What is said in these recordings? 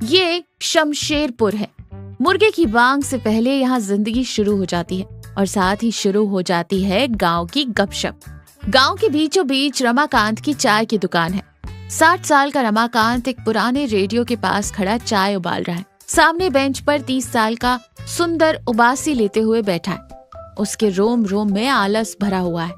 ये शमशेरपुर है। मुर्गे की बांग से पहले यहाँ जिंदगी शुरू हो जाती है और साथ ही शुरू हो जाती है गांव की गपशप। गांव के बीचों बीच रमाकांत की चाय की दुकान है। 60 साल का रमाकांत एक पुराने रेडियो के पास खड़ा चाय उबाल रहा है। सामने बेंच पर 30 साल का सुंदर उबासी लेते हुए बैठा है। उसके रोम रोम में आलस भरा हुआ है।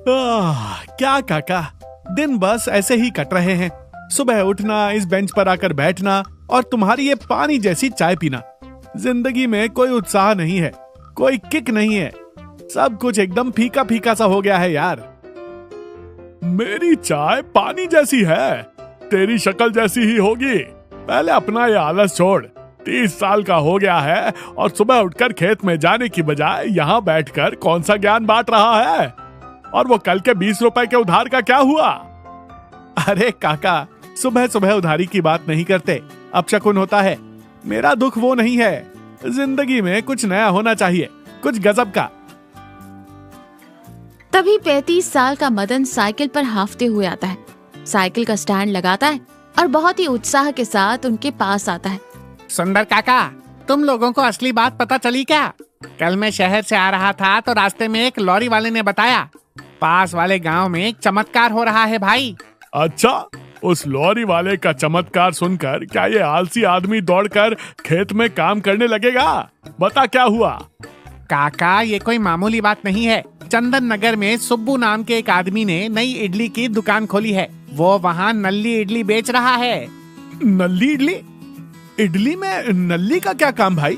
क्या काका, दिन बस ऐसे ही कट रहे हैं। सुबह उठना, इस बेंच पर आकर बैठना और तुम्हारी ये पानी जैसी चाय पीना। जिंदगी में कोई उत्साह नहीं है, कोई किक नहीं है। सब कुछ एकदम फीका फीका सा हो गया है यार। मेरी चाय पानी जैसी है, तेरी शक्ल जैसी ही होगी। पहले अपना ये आलस छोड़। 30 साल का हो गया है और सुबह उठकर खेत में जाने की बजाय यहाँ बैठकर कौन सा ज्ञान बांट रहा है। और वो कल के 20 रुपए के उधार का क्या हुआ? अरे काका, सुबह सुबह उधारी की बात नहीं करते, अपशकुन होता है। मेरा दुख वो नहीं है। जिंदगी में कुछ नया होना चाहिए, कुछ गजब का। तभी 35 साल का मदन साइकिल पर हांफते हुए आता है। साइकिल का स्टैंड लगाता है और बहुत ही उत्साह के साथ उनके पास आता है। सुंदर काका, तुम लोगों को असली बात पता चली क्या? कल मैं शहर से आ रहा था तो रास्ते में एक लॉरी वाले ने बताया, पास वाले गांव में एक चमत्कार हो रहा है भाई। अच्छा, उस लॉरी वाले का चमत्कार सुनकर क्या ये आलसी आदमी दौड़कर खेत में काम करने लगेगा? बता क्या हुआ? काका, ये कोई मामूली बात नहीं है। चंदन नगर में सुब्बू नाम के एक आदमी ने नई इडली की दुकान खोली है। वो वहाँ नल्ली इडली बेच रहा है। नल्ली इडली? इडली में नल्ली का क्या काम भाई?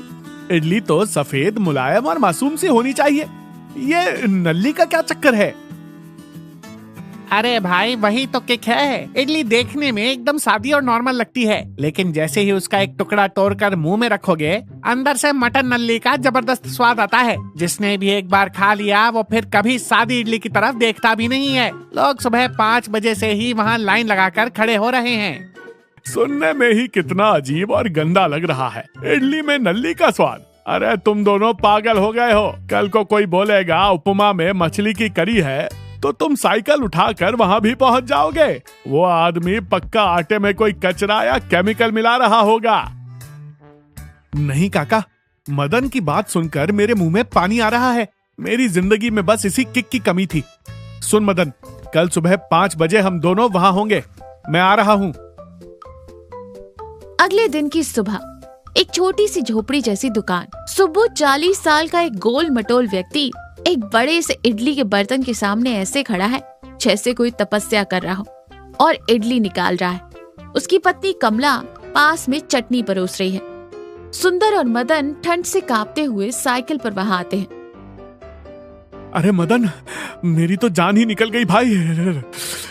इडली तो सफेद, मुलायम और मासूम सी होनी चाहिए। ये नल्ली का क्या चक्कर है? अरे भाई, वही तो किक है। इडली देखने में एकदम सादी और नॉर्मल लगती है, लेकिन जैसे ही उसका एक टुकड़ा तोड़कर मुंह में रखोगे, अंदर से मटन नल्ली का जबरदस्त स्वाद आता है। जिसने भी एक बार खा लिया वो फिर कभी सादी इडली की तरफ देखता भी नहीं है। लोग सुबह 5 बजे से ही वहाँ लाइन लगाकर खड़े हो रहे हैं। सुनने में ही कितना अजीब और गंदा लग रहा है। इडली में नल्ली का स्वाद? अरे तुम दोनों पागल हो गए हो। कल को कोई बोलेगा उपमा में मछली की करी है तो तुम साइकिल उठाकर वहाँ भी पहुँच जाओगे। वो आदमी पक्का आटे में कोई कचरा या केमिकल मिला रहा होगा। नहीं काका, मदन की बात सुनकर मेरे मुंह में पानी आ रहा है। मेरी जिंदगी में बस इसी किक की कमी थी। सुन मदन, कल सुबह 5 बजे हम दोनों वहाँ होंगे। मैं आ रहा हूँ। अगले दिन की सुबह एक छोटी सी झोपड़ी जैसी दुकान। सुब्बू 40 साल का एक गोल मटोल व्यक्ति एक बड़े से इडली के बर्तन के सामने ऐसे खड़ा है जैसे कोई तपस्या कर रहा हो और इडली निकाल रहा है। उसकी पत्नी कमला पास में चटनी परोस रही है। सुंदर और मदन ठंड से कांपते हुए साइकिल पर वहां आते हैं। अरे मदन, मेरी तो जान ही निकल गई भाई।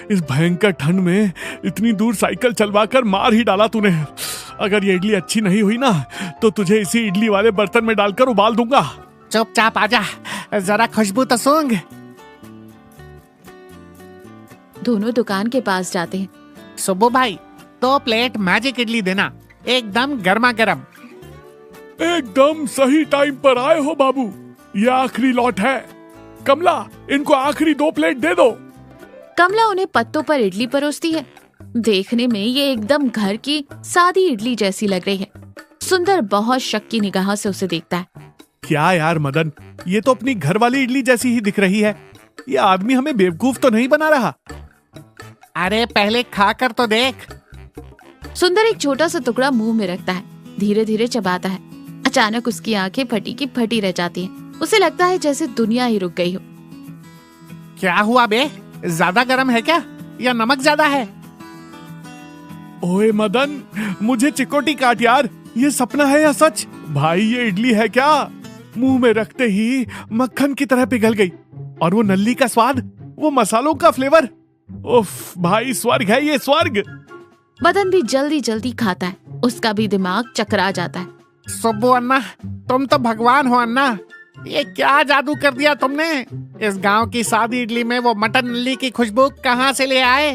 इस भयंकर ठंड में इतनी दूर साइकिल चलवाकर मार ही डाला तूने। अगर ये इडली अच्छी नहीं हुई ना तो तुझे इसी इडली वाले बर्तन में डालकर उबाल दूंगा। चुपचाप आजा, जरा खुशबू तो सूंघ। दोनों दुकान के पास जाते हैं। सुब्बू भाई, 2 प्लेट मैजिक इडली देना, एकदम गर्मा गर्म। एकदम सही टाइम पर आए हो बाबू। ये आखिरी लॉट है। कमला, इनको आखिरी 2 प्लेट दे दो। कमला उन्हें पत्तों पर इडली परोसती है। देखने में ये एकदम घर की सादी इडली जैसी लग रही है। सुंदर बहुत शक की निगाह से उसे देखता है। क्या यार मदन, ये तो अपनी घर वाली इडली जैसी ही दिख रही है। ये आदमी हमें बेवकूफ तो नहीं बना रहा? अरे पहले खाकर तो देख। सुंदर एक छोटा सा टुकड़ा मुंह में रखता है, धीरे धीरे चबाता है। अचानक उसकी आंखें फटी की फटी रह जाती हैं। उसे लगता है जैसे दुनिया ही रुक गई हो। क्या हुआ बे? ज्यादा गर्म है क्या या नमक ज्यादा है? ओए मदन, मुझे चिकोटी काट यार। ये सपना है या सच? भाई ये इडली है क्या? मुंह में रखते ही मक्खन की तरह पिघल गई। और वो नल्ली का स्वाद, वो मसालों का फ्लेवर, उफ भाई, स्वर्ग है ये, स्वर्ग। मदन भी जल्दी जल्दी खाता है। उसका भी दिमाग चकरा जाता है। सुब्बू अन्ना, तुम तो भगवान हो अन्ना। ये क्या जादू कर दिया तुमने? इस गांव की सादी इडली में वो मटन नल्ली की खुशबू कहाँ से ले आए?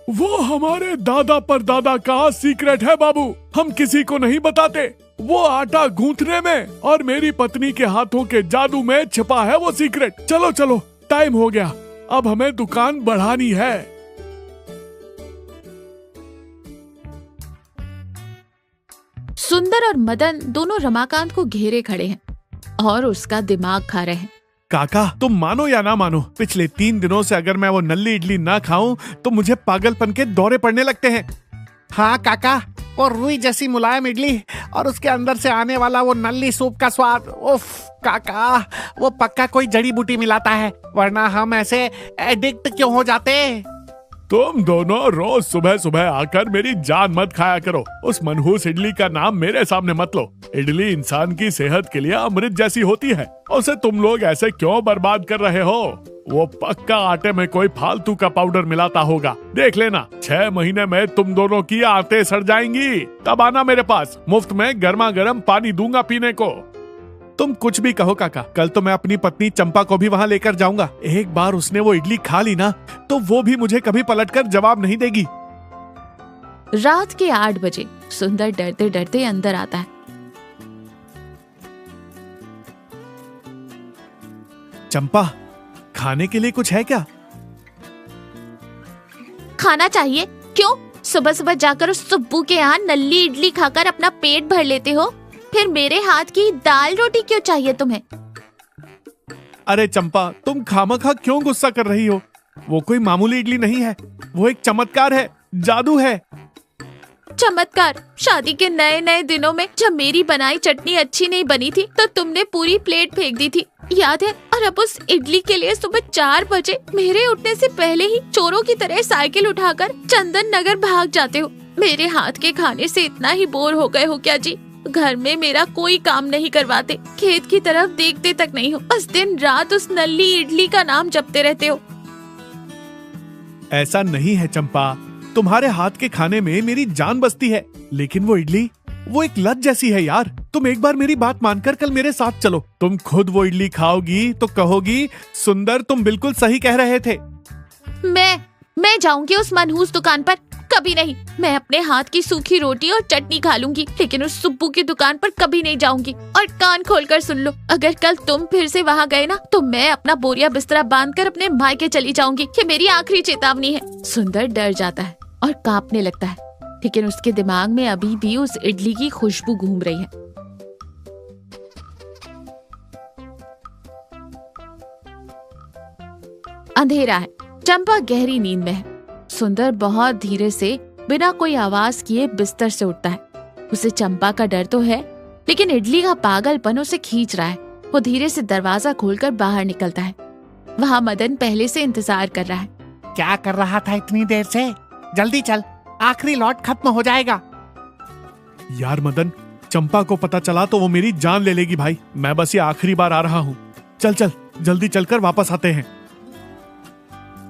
वो हमारे दादा पर दादा का सीक्रेट है बाबू। हम किसी को नहीं बताते। वो आटा गूंथने में और मेरी पत्नी के हाथों के जादू में छिपा है वो सीक्रेट। चलो चलो, टाइम हो गया, अब हमें दुकान बढ़ानी है। सुंदर और मदन दोनों रमाकांत को घेरे खड़े हैं और उसका दिमाग खा रहे हैं। काका, तुम मानो या ना मानो, पिछले 3 दिनों से अगर मैं वो नल्ली इडली ना खाऊं तो मुझे पागलपन के दौरे पड़ने लगते हैं। हाँ काका, वो रुई जैसी मुलायम इडली और उसके अंदर से आने वाला वो नल्ली सूप का स्वाद, उफ काका, वो पक्का कोई जड़ी बूटी मिलाता है, वरना हम ऐसे एडिक्ट क्यों हो जाते। तुम दोनों रोज सुबह सुबह आकर मेरी जान मत खाया करो। उस मनहूस इडली का नाम मेरे सामने मत लो। इडली इंसान की सेहत के लिए अमृत जैसी होती है, उसे तुम लोग ऐसे क्यों बर्बाद कर रहे हो? वो पक्का आटे में कोई फालतू का पाउडर मिलाता होगा। देख लेना, 6 महीने में तुम दोनों की आंतें सड़ जाएंगी। तब आना मेरे पास, मुफ्त में गर्मा गर्म पानी दूंगा पीने को। तुम कुछ भी कहो काका, कल तो मैं अपनी पत्नी चंपा को भी वहाँ लेकर जाऊंगा। एक बार उसने वो इडली खा ली ना तो वो भी मुझे कभी पलटकर जवाब नहीं देगी। रात के 8 बजे सुंदर डरते डरते अंदर आता है। चंपा, खाने के लिए कुछ है क्या? खाना चाहिए? क्यों? सुबह सुबह जाकर उस सुब्बू के यहाँ नल्ली इडली खाकर अपना पेट भर लेते हो, फिर मेरे हाथ की दाल रोटी क्यों चाहिए तुम्हें? अरे चंपा, तुम खामखा क्यों गुस्सा कर रही हो? वो कोई मामूली इडली नहीं है, वो एक चमत्कार है, जादू है। चमत्कार? शादी के नए नए दिनों में जब मेरी बनाई चटनी अच्छी नहीं बनी थी तो तुमने पूरी प्लेट फेंक दी थी, याद है? और अब उस इडली के लिए सुबह 4 बजे मेरे उठने से पहले ही चोरों की तरह साइकिल उठाकर चंदन नगर भाग जाते हो। मेरे हाथ के खाने से इतना ही बोर हो गए हो क्या जी? घर में मेरा कोई काम नहीं करवाते, खेत की तरफ देखते तक नहीं हो, बस दिन रात उस नल्ली इडली का नाम जपते रहते हो। ऐसा नहीं है चंपा, तुम्हारे हाथ के खाने में मेरी जान बसती है, लेकिन वो इडली, वो एक लत जैसी है यार। तुम एक बार मेरी बात मानकर कल मेरे साथ चलो। तुम खुद वो इडली खाओगी तो कहोगी, सुंदर तुम बिल्कुल सही कह रहे थे। मैं जाऊंगी उस मनहूस दुकान पर? कभी नहीं। मैं अपने हाथ की सूखी रोटी और चटनी खा लूंगी, लेकिन उस सुब्बू की दुकान पर कभी नहीं जाऊंगी। और कान खोलकर सुन लो, अगर कल तुम फिर से वहाँ गए ना तो मैं अपना बोरिया बिस्तरा बांधकर अपने मायके चली जाऊंगी। ये मेरी आखिरी चेतावनी है। सुंदर डर जाता है और कांपने लगता है, लेकिन उसके दिमाग में अभी भी उस इडली की खुशबू घूम रही है। अंधेरा है, चंपा गहरी नींद में है। सुंदर बहुत धीरे से बिना कोई आवाज किए बिस्तर से उठता है। उसे चंपा का डर तो है, लेकिन इडली का पागलपन उसे खींच रहा है। वो धीरे से दरवाजा खोलकर बाहर निकलता है। वहाँ मदन पहले से इंतजार कर रहा है। क्या कर रहा था इतनी देर से? जल्दी चल, आखिरी लॉट खत्म हो जाएगा। यार मदन, चंपा को पता चला तो वो मेरी जान ले लेगी भाई। मैं बस ये आखिरी बार आ रहा हूँ। चल चल, जल्दी चलकर वापस आते हैं।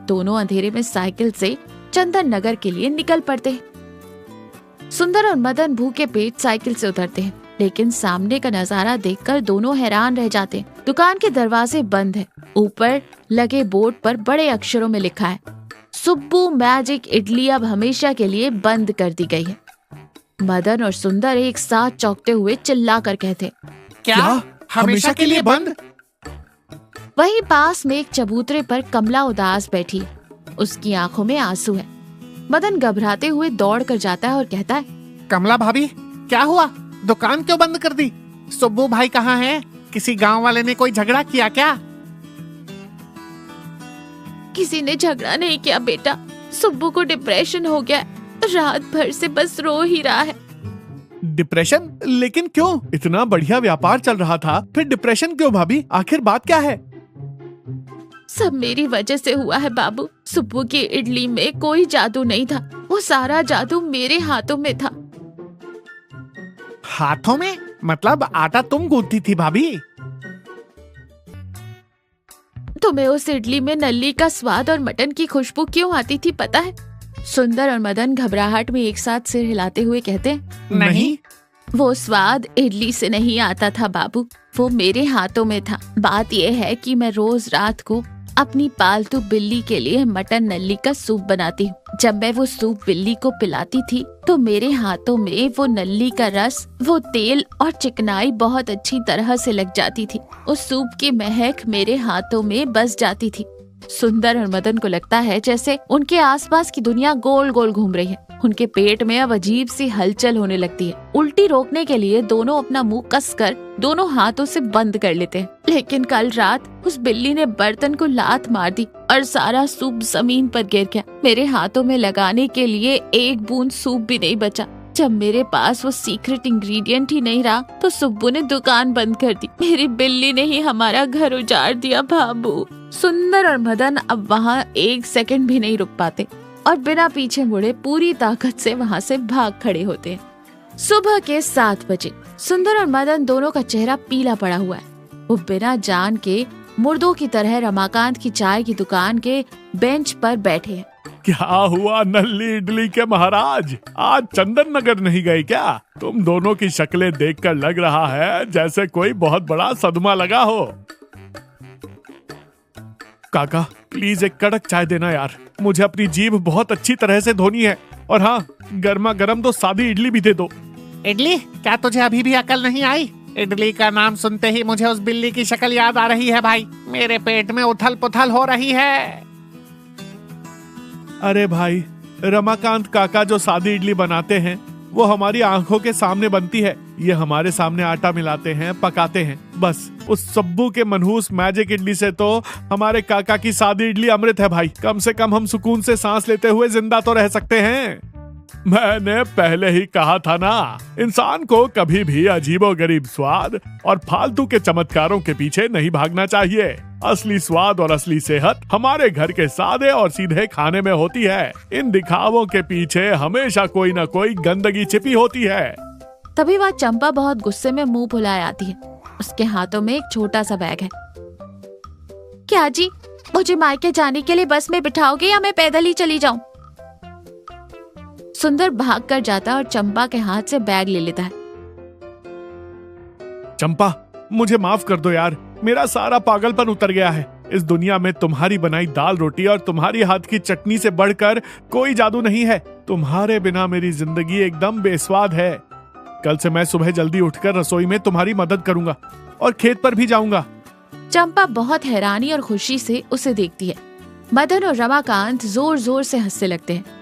दोनों अंधेरे में साइकिल से चंदन नगर के लिए निकल पड़ते हैं। सुंदर और मदन भूखे पेट साइकिल से उतरते हैं, लेकिन सामने का नजारा देखकर दोनों हैरान रह जाते हैं। दुकान के दरवाजे बंद हैं। ऊपर लगे बोर्ड पर बड़े अक्षरों में लिखा है, सुब्बू मैजिक इडली अब हमेशा के लिए बंद कर दी गई है। मदन और सुंदर एक साथ चौंकते हुए चिल्ला कर कहते, क्या हमेशा के लिए बंद? वहीं पास में एक चबूतरे पर कमला उदास बैठी, उसकी आंखों में आंसू है। मदन घबराते हुए दौड़ कर जाता है और कहता है, कमला भाभी, क्या हुआ? दुकान क्यों बंद कर दी? सुब्बू भाई कहाँ हैं? किसी गांव वाले ने कोई झगड़ा किया क्या? किसी ने झगड़ा नहीं किया बेटा, सुब्बू को डिप्रेशन हो गया, रात भर से बस रो ही रहा है। डिप्रेशन? लेकिन क्यों? इतना बढ़िया व्यापार चल रहा था, फिर डिप्रेशन क्यों भाभी? आखिर बात क्या है? सब मेरी वजह से हुआ है बाबू। सुब्बू की इडली में कोई जादू नहीं था, वो सारा जादू मेरे हाथों में था। हाथों में? मतलब आटा तुम गूंथती थी भाभी? तुम्हें उस इडली में नल्ली का स्वाद और मटन की खुशबू क्यों आती थी पता है? सुंदर और मदन घबराहट में एक साथ सिर हिलाते हुए कहते हैं, नहीं, वो स्वाद इडली से नहीं आता था बाबू, वो मेरे हाथों में था। बात यह है कि मैं रोज रात को अपनी पालतू बिल्ली के लिए मटन नल्ली का सूप बनाती हूँ। जब मैं वो सूप बिल्ली को पिलाती थी तो मेरे हाथों में वो नल्ली का रस, वो तेल और चिकनाई बहुत अच्छी तरह से लग जाती थी। उस सूप की महक मेरे हाथों में बस जाती थी। सुंदर और मदन को लगता है जैसे उनके आसपास की दुनिया गोल गोल घूम रही है। उनके पेट में अब अजीब सी हलचल होने लगती है। उल्टी रोकने के लिए दोनों अपना मुंह कसकर दोनों हाथों से बंद कर लेते हैं। लेकिन कल रात उस बिल्ली ने बर्तन को लात मार दी और सारा सूप जमीन पर गिर गया। मेरे हाथों में लगाने के लिए एक बूंद सूप भी नहीं बचा। जब मेरे पास वो सीक्रेट इंग्रेडिएंट ही नहीं रहा तो सुब्बू ने दुकान बंद कर दी। मेरी बिल्ली ने ही हमारा घर उजाड़ दिया बाबू। सुंदर और मदन अब वहाँ एक सेकंड भी नहीं रुक पाते और बिना पीछे मुड़े पूरी ताकत से वहाँ से भाग खड़े होते हैं। सुबह के 7 बजे सुंदर और मदन दोनों का चेहरा पीला पड़ा हुआ है। वो बिना जान के मुर्दों की तरह रमाकांत की चाय की दुकान के बेंच पर बैठे हैं। क्या हुआ नल्ली इडली के महाराज, आज चंदन नगर नहीं गए क्या? तुम दोनों की शक्लें देखकर लग रहा है जैसे कोई बहुत बड़ा सदमा लगा हो। काका प्लीज एक कड़क चाय देना यार, मुझे अपनी जीभ बहुत अच्छी तरह से धोनी है। और हाँ, गर्मा गर्म तो सादी इडली भी दे दो। इडली? क्या तुझे अभी भी अकल नहीं आई? इडली का नाम सुनते ही मुझे उस बिल्ली की शक्ल याद आ रही है भाई। मेरे पेट में उथल पुथल हो रही है। अरे भाई, रमाकांत काका जो सादी इडली बनाते हैं वो हमारी आंखों के सामने बनती है। ये हमारे सामने आटा मिलाते हैं, पकाते हैं। बस उस सब्बू के मनहूस मैजिक इडली से तो हमारे काका की सादी इडली अमृत है भाई। कम से कम हम सुकून से सांस लेते हुए जिंदा तो रह सकते हैं। मैंने पहले ही कहा था ना, इंसान को कभी भी अजीबोगरीब स्वाद और फालतू के चमत्कारों के पीछे नहीं भागना चाहिए। असली स्वाद और असली सेहत हमारे घर के सादे और सीधे खाने में होती है। इन दिखावों के पीछे हमेशा कोई न कोई गंदगी छिपी होती है। तभी वह चंपा बहुत गुस्से में मुंह फुलाए आती है। उसके हाथों में एक छोटा सा बैग है। क्या जी, मुझे मायके जाने के लिए बस में बिठाओगे या मैं पैदल ही चली जाऊं? सुंदर भाग कर जाता और चंपा के हाथ से बैग ले लेता है। चंपा मुझे माफ कर दो यार, मेरा सारा पागलपन उतर गया है। इस दुनिया में तुम्हारी बनाई दाल रोटी और तुम्हारी हाथ की चटनी से बढ़कर कोई जादू नहीं है। तुम्हारे बिना मेरी जिंदगी एकदम बेस्वाद है। कल से मैं सुबह जल्दी उठकर रसोई में तुम्हारी मदद करूंगा और खेत पर भी जाऊंगा। चंपा बहुत हैरानी और खुशी से उसे देखती है। मदन और रमाकांत जोर जोर से हंसने लगते हैं।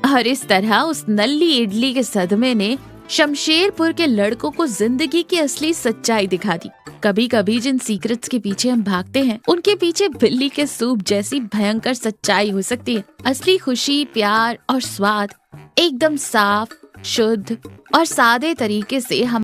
और इस तरह उस नल्ली इडली के सदमे ने शमशेरपुर के लड़कों को जिंदगी की असली सच्चाई दिखा दी। कभी कभी जिन सीक्रेट्स के पीछे हम भागते हैं, उनके पीछे बिल्ली के सूप जैसी भयंकर सच्चाई हो सकती है। असली खुशी, प्यार और स्वाद एकदम साफ, शुद्ध और सादे तरीके से हम